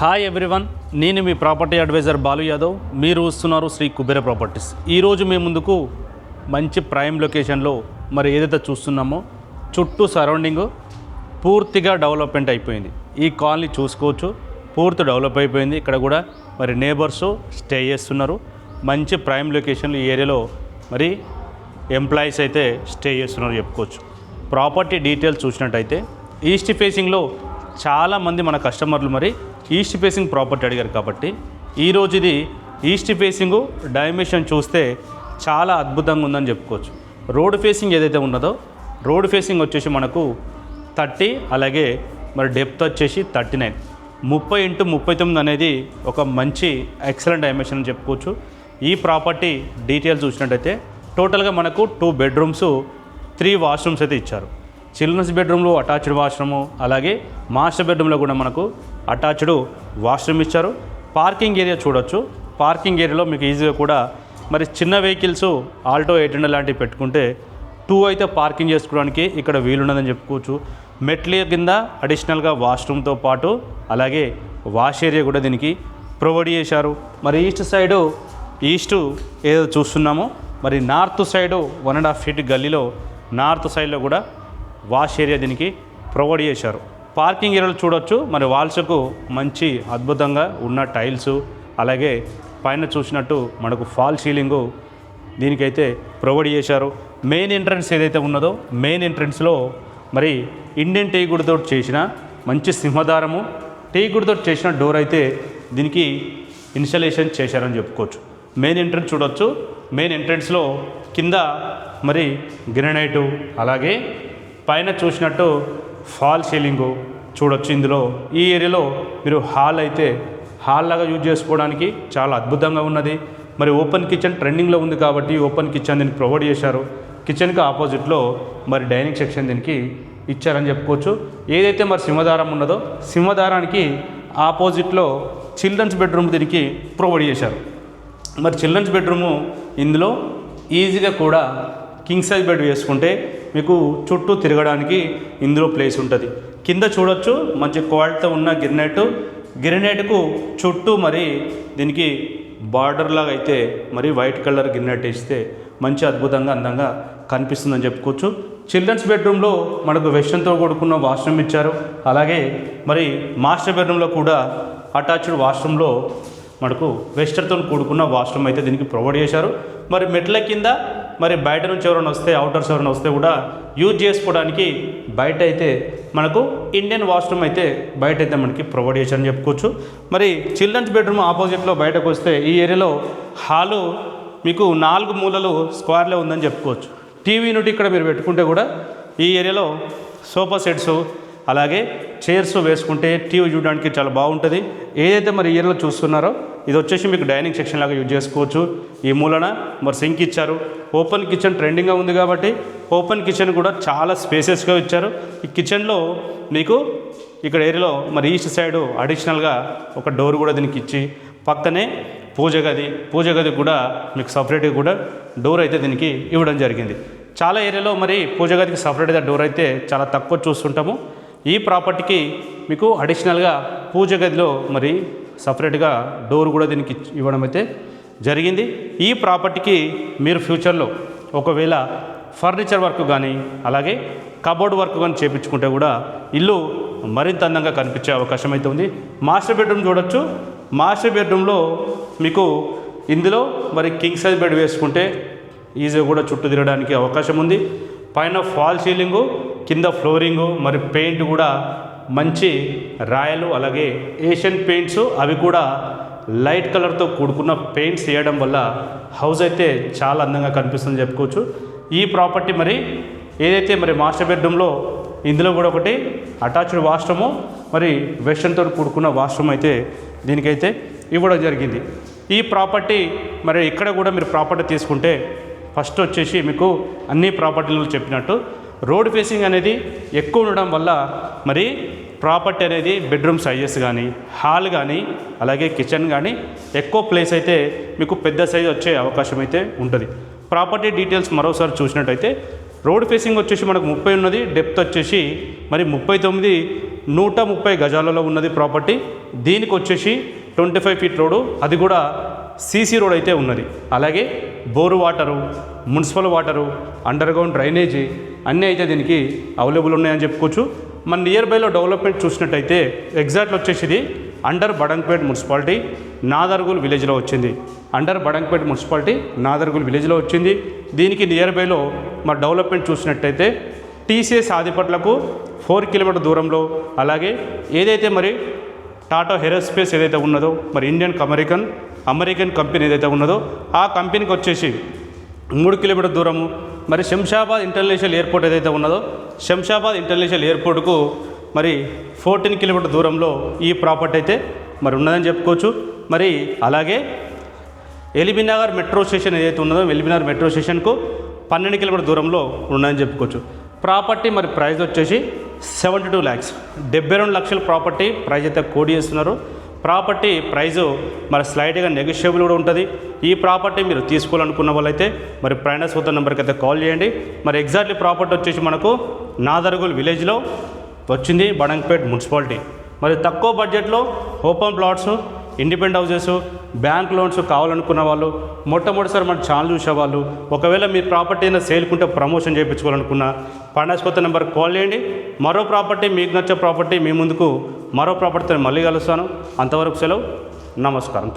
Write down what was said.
Hi everyone, నేను మీ property advisor Balu Yadav. మీరు చూస్తున్నారు శ్రీ కుబేర ప్రాపర్టీస్. ఈరోజు మీ ముందుకు మంచి ప్రైమ్ లొకేషన్లో మరి ఏదైతే చూస్తున్నామో చుట్టూ సరౌండింగ్ పూర్తిగా డెవలప్మెంట్ అయిపోయింది. ఈ కాలనీ చూసుకోవచ్చు, పూర్తి డెవలప్ అయిపోయింది. ఇక్కడ కూడా మరి నేబర్స్ స్టే చేస్తున్నారు. మంచి ప్రైమ్ లొకేషన్లు ఈ ఏరియాలో మరి ఎంప్లాయీస్ అయితే స్టే చేస్తున్నారు చెప్పుకోవచ్చు. ప్రాపర్టీ డీటెయిల్స్ చూసినట్టయితే ఈస్ట్ ఫేసింగ్లో చాలామంది మన కస్టమర్లు మరి ఈస్ట్ ఫేసింగ్ ప్రాపర్టీ అడిగారు కాబట్టి ఈరోజు ఇది ఈస్ట్ ఫేసింగ్ డైమెన్షన్ చూస్తే చాలా అద్భుతంగా ఉందని చెప్పుకోవచ్చు. రోడ్ ఫేసింగ్ ఏదైతే ఉన్నదో రోడ్ ఫేసింగ్ వచ్చేసి మనకు 30, అలాగే మరి డెప్త్ వచ్చేసి 39, 30x39 అనేది ఒక మంచి ఎక్సలెంట్ డైమెన్షన్ అని చెప్పుకోవచ్చు. ఈ ప్రాపర్టీ డీటెయిల్స్ చూసినట్టయితే టోటల్గా మనకు 2 బెడ్రూమ్స్ 3 వాష్రూమ్స్ అయితే ఇచ్చారు. చిల్డ్రన్స్ బెడ్రూమ్లో అటాచ్డ్ వాష్రూము, అలాగే మాస్టర్ బెడ్రూమ్లో కూడా మనకు అటాచ్డ్ వాష్రూమ్ ఇచ్చారు. పార్కింగ్ ఏరియా చూడొచ్చు. పార్కింగ్ ఏరియాలో మీకు ఈజీగా కూడా మరి చిన్న వెహికల్స్ ఆల్టో 800 లాంటివి పెట్టుకుంటే 2 అయితే పార్కింగ్ చేసుకోవడానికి ఇక్కడ వీలున్నదని చెప్పుకోవచ్చు. మెట్ల కింద అడిషనల్గా వాష్రూమ్తో పాటు అలాగే వాష్ ఏరియా కూడా దీనికి ప్రొవైడ్ చేశారు. మరి ఈస్ట్ ఏదో చూస్తున్నామో మరి నార్త్ సైడు 1.5 ఫీట్ గల్లీలో నార్త్ సైడ్లో కూడా వాష్ ఏరియా దీనికి ప్రొవైడ్ చేశారు. పార్కింగ్ ఏరియాలో చూడొచ్చు. మరి వాల్స్కు మంచి అద్భుతంగా ఉన్న టైల్స్, అలాగే పైన చూసినట్టు మనకు ఫాల్ సీలింగు దీనికైతే ప్రొవైడ్ చేశారు. మెయిన్ ఎంట్రన్స్ ఏదైతే ఉన్నదో మెయిన్ ఎంట్రన్స్లో మరి ఇండియన్ టీకుడ్తో చేసిన మంచి సింహదారము టీకుడ్తో చేసిన డోర్ అయితే దీనికి ఇన్స్టాలేషన్ చేశారని చెప్పుకోవచ్చు. మెయిన్ ఎంట్రన్స్ చూడొచ్చు. మెయిన్ ఎంట్రన్స్లో కింద మరి గ్రానైటు, అలాగే పైన చూసినట్టు ఫాల్ సీలింగు చూడొచ్చు. ఇందులో ఈ ఏరియాలో మీరు హాల్ లాగా యూజ్ చేసుకోవడానికి చాలా అద్భుతంగా ఉన్నది. మరి ఓపెన్ కిచెన్ ట్రెండింగ్లో ఉంది కాబట్టి ఓపెన్ కిచెన్ దీనికి ప్రొవైడ్ చేశారు. కిచెన్కి ఆపోజిట్లో మరి డైనింగ్ సెక్షన్ దీనికి ఇచ్చారని చెప్పుకోవచ్చు. ఏదైతే మరి సింహదారం ఉన్నదో సింహదారానికి ఆపోజిట్లో చిల్డ్రన్స్ బెడ్రూమ్ దీనికి ప్రొవైడ్ చేశారు. మరి చిల్డ్రన్స్ బెడ్రూము ఇందులో ఈజీగా కూడా కింగ్ సైజ్ బెడ్ వేసుకుంటే మీకు చుట్టూ తిరగడానికి ఇందులో ప్లేస్ ఉంటుంది. కింద చూడొచ్చు మంచి క్వాలిటీతో ఉన్న గిరినెట్కు చుట్టూ మరి దీనికి బార్డర్ లాగా అయితే మరి వైట్ కలర్ గిరినెట్ వేస్తే మంచి అద్భుతంగా అందంగా కనిపిస్తుందని చెప్పుకోవచ్చు. చిల్డ్రన్స్ బెడ్రూమ్లో మనకు వెస్టర్న్తో కూడుకున్న వాష్రూమ్ ఇచ్చారు. అలాగే మరి మాస్టర్ బెడ్రూమ్లో కూడా అటాచ్డ్ వాష్రూమ్లో మనకు వెస్టర్న్తో కూడుకున్న వాష్రూమ్ అయితే దీనికి ప్రొవైడ్ చేశారు. మరి మెట్ల కింద మరి బయట నుంచి ఎవరైనా వస్తే అవుటర్స్ ఎవరైనా వస్తే కూడా యూజ్ చేసుకోవడానికి బయట అయితే మనకు ఇండియన్ వాష్రూమ్ అయితే బయట అయితే మనకి ప్రొవైడ్ చేశారని చెప్పుకోవచ్చు. మరి చిల్డ్రన్స్ బెడ్రూమ్ ఆపోజిట్లో బయటకు వస్తే ఈ ఏరియాలో హాలు మీకు 4 మూలలు స్క్వేర్లో ఉందని చెప్పుకోవచ్చు. టీవీ యూనిట్ ఇక్కడ మీరు పెట్టుకుంటే కూడా ఈ ఏరియాలో సోఫా సెట్స్, అలాగే చైర్స్ వేసుకుంటే టీవీ చూడడానికి చాలా బాగుంటుంది. ఏదైతే మరి ఈ ఏరియాలో చూస్తున్నారో ఇది వచ్చేసి మీకు డైనింగ్ సెక్షన్ లాగా యూజ్ చేసుకోవచ్చు. ఈ మూలన మరి సింక్ ఇచ్చారు. ఓపెన్ కిచెన్ ట్రెండింగ్గా ఉంది కాబట్టి ఓపెన్ కిచెన్ కూడా చాలా స్పేసెస్గా ఇచ్చారు. ఈ కిచెన్లో మీకు ఇక్కడ ఏరియాలో మరి ఈస్ట్ సైడు అడిషనల్గా ఒక డోర్ కూడా దీనికి ఇచ్చి పక్కనే పూజ గది కూడా మీకు సపరేట్గా కూడా డోర్ అయితే దీనికి ఇవ్వడం జరిగింది. చాలా ఏరియాలో మరి పూజ గదికి సపరేట్గా డోర్ అయితే చాలా తక్కువ చూస్తుంటాము. ఈ ప్రాపర్టీకి మీకు అడిషనల్గా పూజ గదిలో మరి సపరేట్గా డోర్ కూడా దీనికి ఇవ్వడం అయితే జరిగింది. ఈ ప్రాపర్టీకి మీరు ఫ్యూచర్లో ఒకవేళ ఫర్నిచర్ వర్క్ కానీ అలాగే కబోర్డ్ వర్క్ కానీ చేయించుకుంటే కూడా ఇల్లు మరింత అందంగా కనిపించే అవకాశం అయితే ఉంది. మాస్టర్ బెడ్రూమ్ చూడొచ్చు. మాస్టర్ బెడ్రూమ్లో మీకు ఇందులో మరి కింగ్ సైజ్ బెడ్ వేసుకుంటే ఈజీగా కూడా చుట్టూ తిరగడానికి అవకాశం ఉంది. పైన ఫాల్ సీలింగు, కింద ఫ్లోరింగు, మరి పెయింట్ కూడా మంచి రాయలు, అలాగే ఏషియన్ పెయింట్స్, అవి కూడా లైట్ కలర్తో కూడుకున్న పెయింట్స్ వేయడం వల్ల హౌస్ అయితే చాలా అందంగా కనిపిస్తుందని చెప్పుకోవచ్చు. ఈ ప్రాపర్టీ మరి ఏదైతే మరి మాస్టర్ బెడ్రూమ్లో ఇందులో కూడా ఒకటి అటాచ్డ్ వాష్రూము, మరి వెస్టర్న్తో కూడుకున్న వాష్రూమ్ అయితే దీనికైతే ఇవ్వడం జరిగింది. ఈ ప్రాపర్టీ మరి ఇక్కడ కూడా మీరు ప్రాపర్టీ తీసుకుంటే ఫస్ట్ వచ్చేసి మీకు అన్ని ప్రాపర్టీలు చెప్పినట్టు రోడ్ ఫేసింగ్ అనేది ఎక్కువ ఉండడం వల్ల మరి ప్రాపర్టీ అనేది బెడ్రూమ్ సైజెస్ కానీ హాల్ కానీ అలాగే కిచెన్ కానీ ఎక్కువ ప్లేస్ అయితే మీకు పెద్ద సైజ్ వచ్చే అవకాశం అయితే ఉంటుంది. ప్రాపర్టీ డీటెయిల్స్ మరోసారి చూసినట్టయితే రోడ్ ఫేసింగ్ వచ్చేసి మనకు 30 ఉన్నది, డెప్త్ వచ్చేసి మరి 39, 130 గజాలలో ఉన్నది ప్రాపర్టీ. దీనికి వచ్చేసి 25 ఫీట్ రోడ్డు, అది కూడా సీసీ రోడ్ అయితే ఉన్నది. అలాగే bore water, municipal water, under ground drainage అన్నీ అయితే దీనికి అవైలబుల్ ఉన్నాయని చెప్పుకోవచ్చు. మన నియర్ బైలో డెవలప్మెంట్ చూసినట్టయితే ఎగ్జాక్ట్లో వచ్చేసి ఇది అండర్ బడంగ్పేట్ మున్సిపాలిటీ నాదర్గుల్ విలేజ్లో వచ్చింది. అండర్ బడంగ్పేట్ మున్సిపాలిటీ నాదర్గుల్ విలేజ్లో వచ్చింది. దీనికి నియర్ బైలో మరి డెవలప్మెంట్ చూసినట్టయితే టీసీఎస్ ఆదిపట్లకు 4 కిలోమీటర్ దూరంలో, అలాగే ఏదైతే మరి టాటా ఏరోస్పేస్ ఏదైతే ఉన్నదో మరి ఇండియన్ అమెరికన్ కంపెనీ ఏదైతే ఉన్నదో ఆ కంపెనీకి వచ్చేసి 3 కిలోమీటర్ దూరము. మరి శంషాబాద్ ఇంటర్నేషనల్ ఎయిర్పోర్ట్ ఏదైతే ఉన్నదో శంషాబాద్ ఇంటర్నేషనల్ ఎయిర్పోర్ట్కు మరి 14 కిలోమీటర్ దూరంలో ఈ ప్రాపర్టీ అయితే మరి ఉన్నదని చెప్పుకోవచ్చు. మరి అలాగే ఎల్బీనగర్ మెట్రో స్టేషన్ ఏదైతే ఉన్నదో ఎల్బీనగర్ మెట్రో స్టేషన్కు 12 కిలోమీటర్ దూరంలో ఉన్నదని చెప్పుకోవచ్చు. ప్రాపర్టీ మరి ప్రైస్ వచ్చేసి 72 lakhs, 72 లక్షల ప్రాపర్టీ ప్రైస్ అయితే కోడ్ చేస్తున్నారు. ప్రాపర్టీ ప్రైజు మరి స్లైడ్గా నెగోషియబుల్ కూడా ఉంటుంది. ఈ ప్రాపర్టీ మీరు తీసుకోవాలనుకున్న వాళ్ళైతే మరి ప్రయాణ సూత్ర నెంబర్కి అయితే కాల్ చేయండి. మరి ఎగ్జాక్ట్లీ ప్రాపర్టీ వచ్చేసి మనకు నాదర్గుల్ విలేజ్లో వచ్చింది, బడంగ్పేట్ మున్సిపాలిటీ. మరి తక్కువ బడ్జెట్లో open plots, independent houses, bank loans కావాలనుకున్న వాళ్ళు, మొట్టమొదటిసారి మన ఛానల్ చూసేవాళ్ళు, ఒకవేళ మీ ప్రాపర్టీ అయినా సేల్కుంటే ప్రమోషన్ చేయించుకోవాలనుకున్న ఫైనాన్స్ కొత్త నెంబర్కి కాల్ చేయండి. మరో ప్రాపర్టీ మీకు నచ్చే ప్రాపర్టీ మీ ముందుకు మరో ప్రాపర్టీతో మళ్ళీ కలుస్తాను. అంతవరకు సెలవు, నమస్కారం.